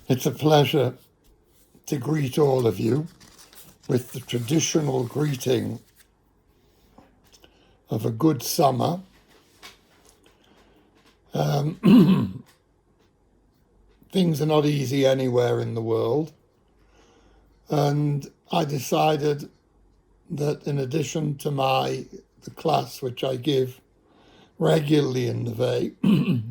It's a pleasure to greet all of you with the traditional greeting of a good summer. Things are not easy anywhere in the world, and I decided that in addition to the class which I give regularly in Neve,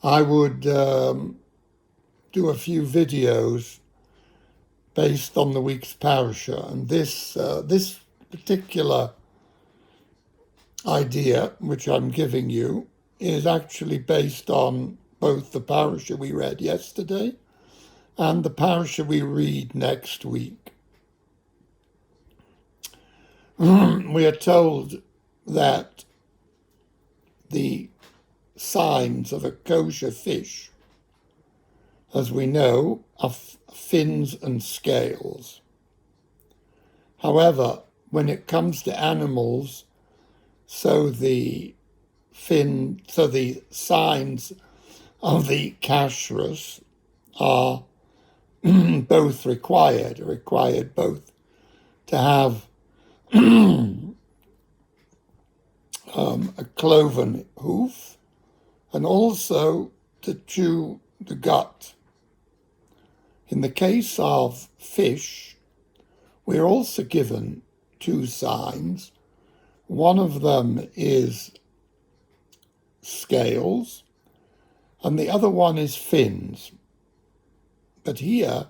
I would do a few videos based on the week's Parsha. And this particular idea, which I'm giving you, is actually based on both the Parsha we read yesterday and the Parsha we read next week. We are told that the signs of a kosher fish, as we know, are fins and scales. However, when it comes to animals, the signs of the kashrus are both required both to have a cloven hoof and also to chew the gut. In the case of fish, we're also given two signs. One of them is scales, and the other one is fins. But here,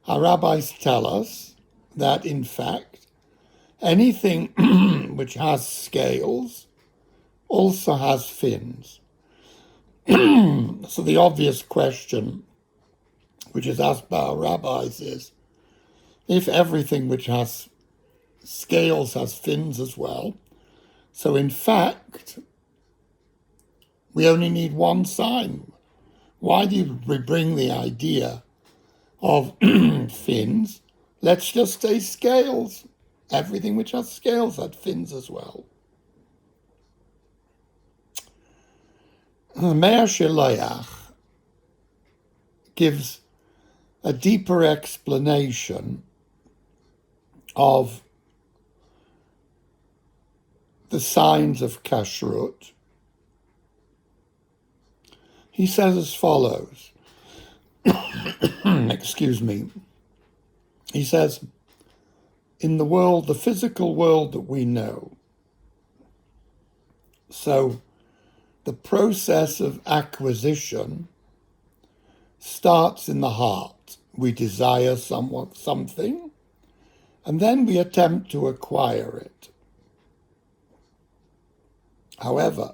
our rabbis tell us that, in fact, anything which has scales also has fins. So the obvious question which is asked by our rabbis is, if everything which has scales has fins as well, so in fact, we only need one sign. Why do we bring the idea of fins? Let's just say scales. Everything which has scales had fins as well. The Meir Shaloach gives a deeper explanation of the signs of kashrut. He says as follows, excuse me, he says, in the world, the physical world that we know, so the process of acquisition starts in the heart. We desire something, and then we attempt to acquire it. However,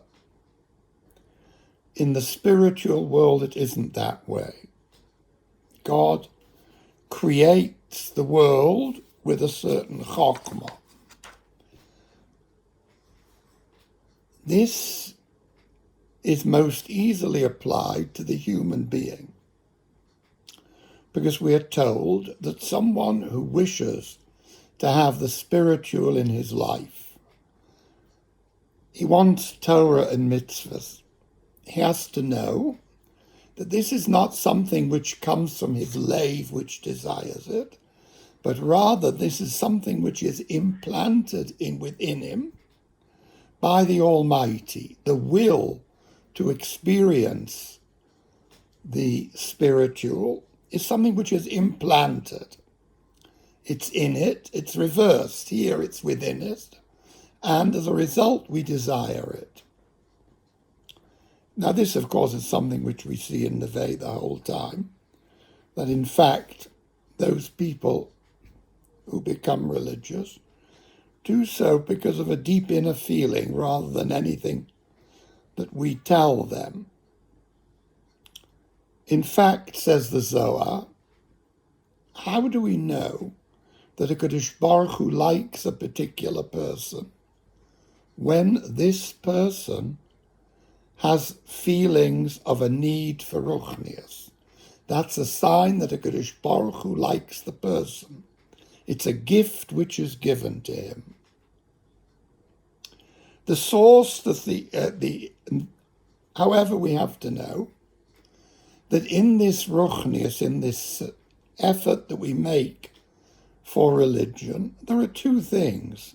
in the spiritual world, it isn't that way. God creates the world with a certain chokhmah. This is most easily applied to the human being, because we are told that someone who wishes to have the spiritual in his life, he wants Torah and mitzvahs. He has to know that this is not something which comes from his lave, which desires it, but rather this is something which is implanted within him by the Almighty. The will to experience the spiritual is something which is implanted. It's in it, it's reversed. Here it's within it, and as a result we desire it. Now this, of course, is something which we see in Neve the whole time, that in fact those people who become religious do so because of a deep inner feeling rather than anything that we tell them. In fact, says the Zohar, how do we know that a Kadosh Baruch Hu likes a particular person when this person has feelings of a need for ruchnius? That's a sign that a Kadosh Baruch Hu likes the person. It's a gift which is given to him. The source, however, we have to know that in this ruchnius, in this effort that we make for religion, there are two things.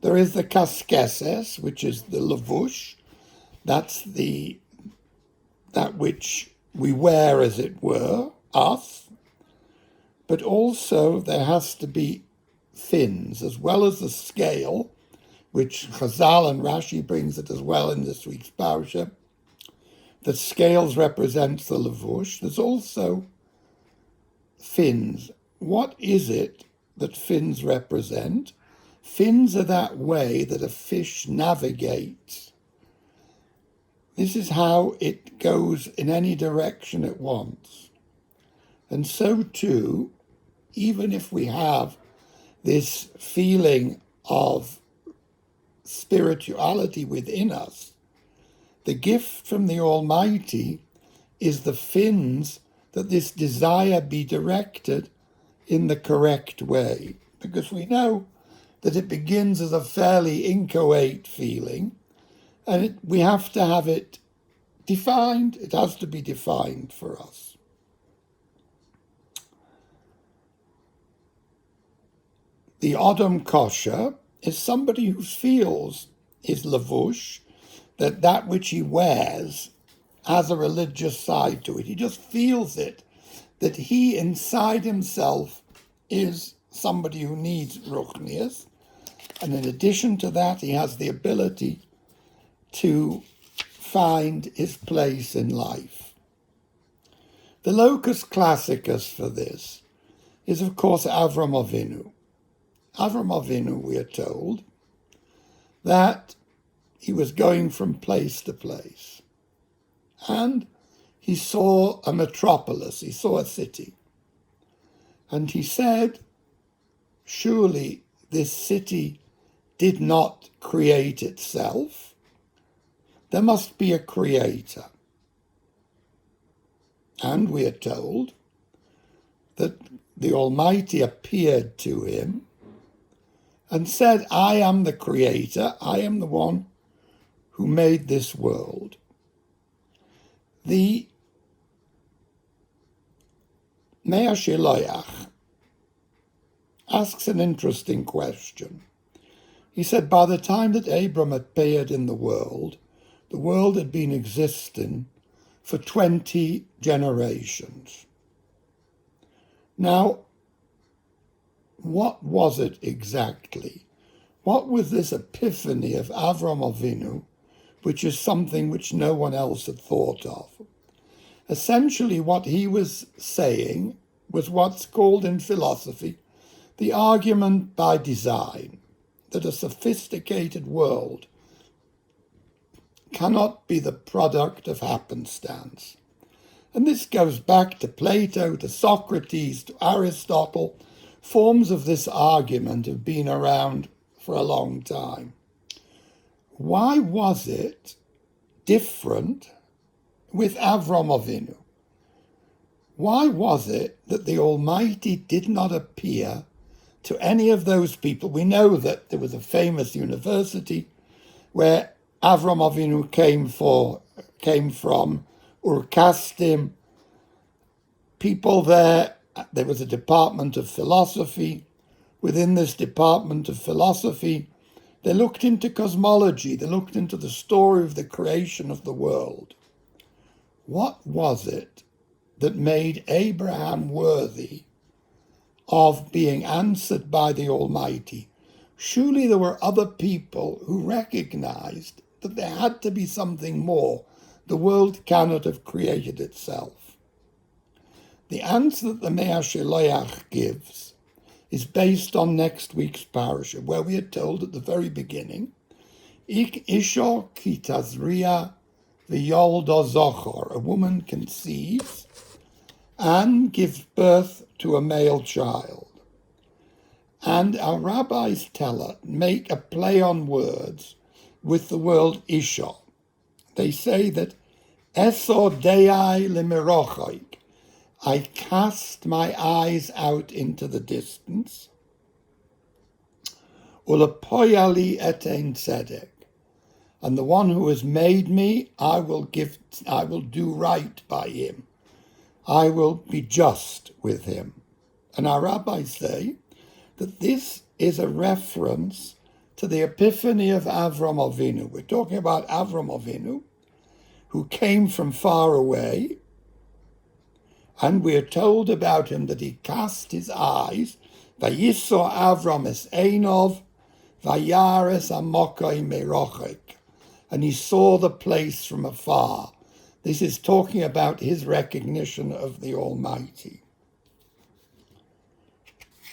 There is the kaskeses, which is the levush, that's that which we wear, as it were, us, but also there has to be fins, as well as the scale, which Chazal and Rashi brings it as well in this week's Parsha. The scales represents the levush. There's also fins. What is it that fins represent? Fins are that way that a fish navigates. This is how it goes in any direction it wants. And so too, even if we have this feeling of spirituality within us, the gift from the Almighty is the fins that this desire be directed in the correct way. Because we know that it begins as a fairly inchoate feeling, and we have to have it defined. It has to be defined for us. The Odom Kosher is somebody who feels his levush, that which he wears has a religious side to it. He just feels it, that he inside himself is somebody who needs ruchnius, and in addition to that, he has the ability to find his place in life. The locus classicus for this is, of course, Avram Avinu. Avram Avinu, we are told, that he was going from place to place, and he saw a metropolis, he saw a city, and he said, surely this city did not create itself. There must be a creator. And we are told that the Almighty appeared to him and said, I am the creator, I am the one who made this world. The Meah Sheloach asks an interesting question. He said, by the time that Abram appeared in the world had been existing for 20 generations. Now, what was it exactly? What was this epiphany of Avram Avinu, which is something which no one else had thought of? Essentially, what he was saying was what's called in philosophy the argument by design, that a sophisticated world cannot be the product of happenstance. And this goes back to Plato, to Socrates, to Aristotle. Forms of this argument have been around for a long time. Why was it different with Avram Avinu? Why was it that the Almighty did not appear to any of those people? We know that there was a famous university where Avram Avinu came from, Urkastim. People there was a department of philosophy. Within this department of philosophy, they looked into cosmology. They looked into the story of the creation of the world. What was it that made Abraham worthy of being answered by the Almighty? Surely there were other people who recognized that there had to be something more. The world cannot have created itself. The answer that the Meah Sheloach gives is based on next week's Parsha, where we are told at the very beginning, Ik isho ki Tazria v'yoldo zochor, a woman conceives and gives birth to a male child. And our rabbis make a play on words with the word isha. They say that Eso deai limirochoik, I cast my eyes out into the distance. Ulepoyali etein tzedek, And the one who has made me, I will do right by him. I will be just with him. And our rabbis say that this is a reference to the epiphany of Avram Avinu. We're talking about Avram Avinu, who came from far away, and we're told about him that he cast his eyes, Vayisor Avram es Einov, Vayares Amokai Merochek, and he saw the place from afar. This is talking about his recognition of the Almighty.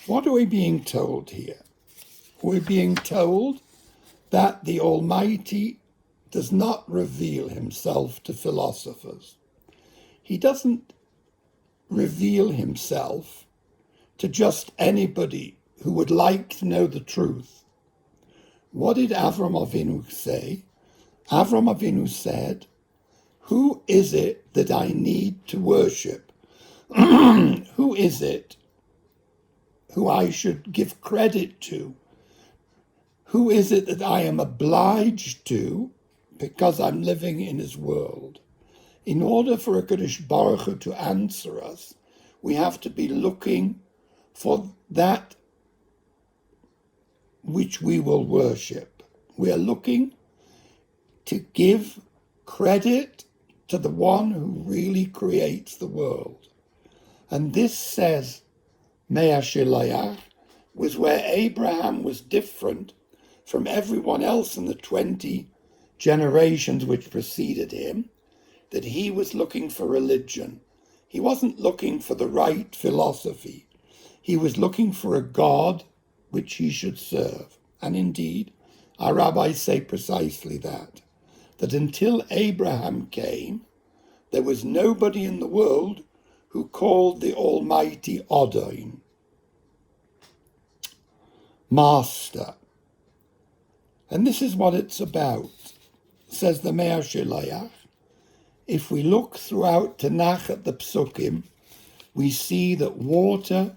What are we being told here? We're being told that the Almighty does not reveal himself to philosophers. He doesn't reveal himself to just anybody who would like to know the truth. What did Avram Avinu say? Avram Avinu said, who is it that I need to worship? Who is it who I should give credit to? Who is it that I am obliged to because I'm living in his world? In order for a Kadosh Baruch Hu to answer us, we have to be looking for that which we will worship. We are looking to give credit to the one who really creates the world. And this, says Neve Yerushalayim, was where Abraham was different from everyone else in the 20 generations which preceded him, that he was looking for religion. He wasn't looking for the right philosophy. He was looking for a God which he should serve. And indeed, our rabbis say precisely that until Abraham came, there was nobody in the world who called the Almighty Adon, Master. And this is what it's about, says the Neve Yerushalayim. If we look throughout Tanakh at the Psukim, we see that water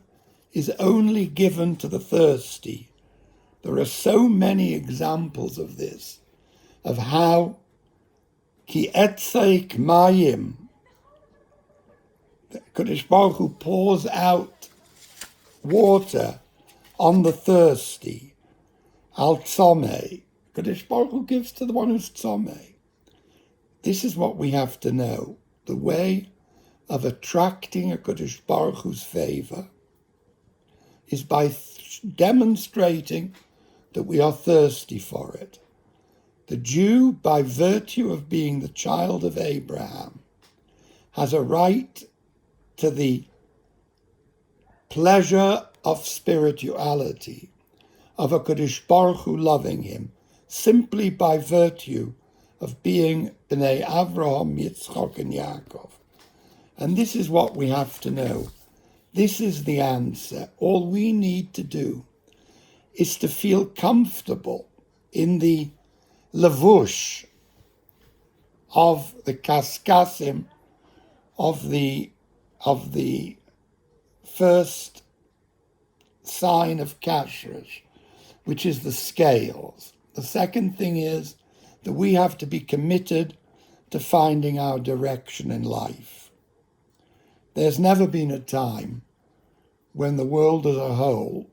is only given to the thirsty. There are so many examples of this, of how Ki etzeik mayim, the Kadosh Baruch Hu pours out water on the thirsty. Al tzomei, Kadosh Baruch Hu gives to the one who's tzomei. This is what we have to know. The way of attracting a Kadosh Baruch Hu's favor is by demonstrating that we are thirsty for it. The Jew, by virtue of being the child of Abraham, has a right to the pleasure of spirituality, of a Kadosh Baruch Hu loving him, simply by virtue of being Bnei Avraham, Yitzchak, and Yaakov. And this is what we have to know. This is the answer. All we need to do is to feel comfortable in the levush of the kaskasim of the first sign of kashrus, which is the scales. The second thing is that we have to be committed to finding our direction in life. There's never been a time when the world as a whole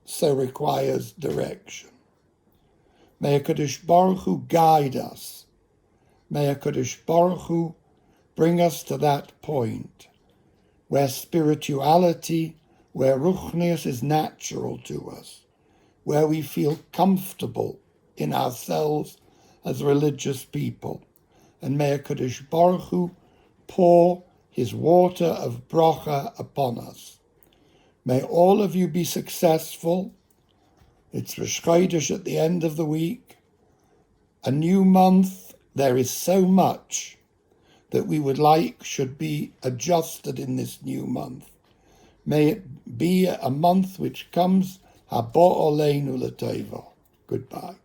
so requires direction. May HaKadosh Baruch Hu guide us. May HaKadosh Baruch Hu bring us to that point where spirituality, where ruchnius is natural to us, where we feel comfortable in ourselves as religious people. And may HaKadosh Baruch Hu pour his water of bracha upon us. May all of you be successful. It's Rosh Chodesh at the end of the week. A new month. There is so much that we would like should be adjusted in this new month. May it be a month which comes habo oleinu l'tova. Goodbye.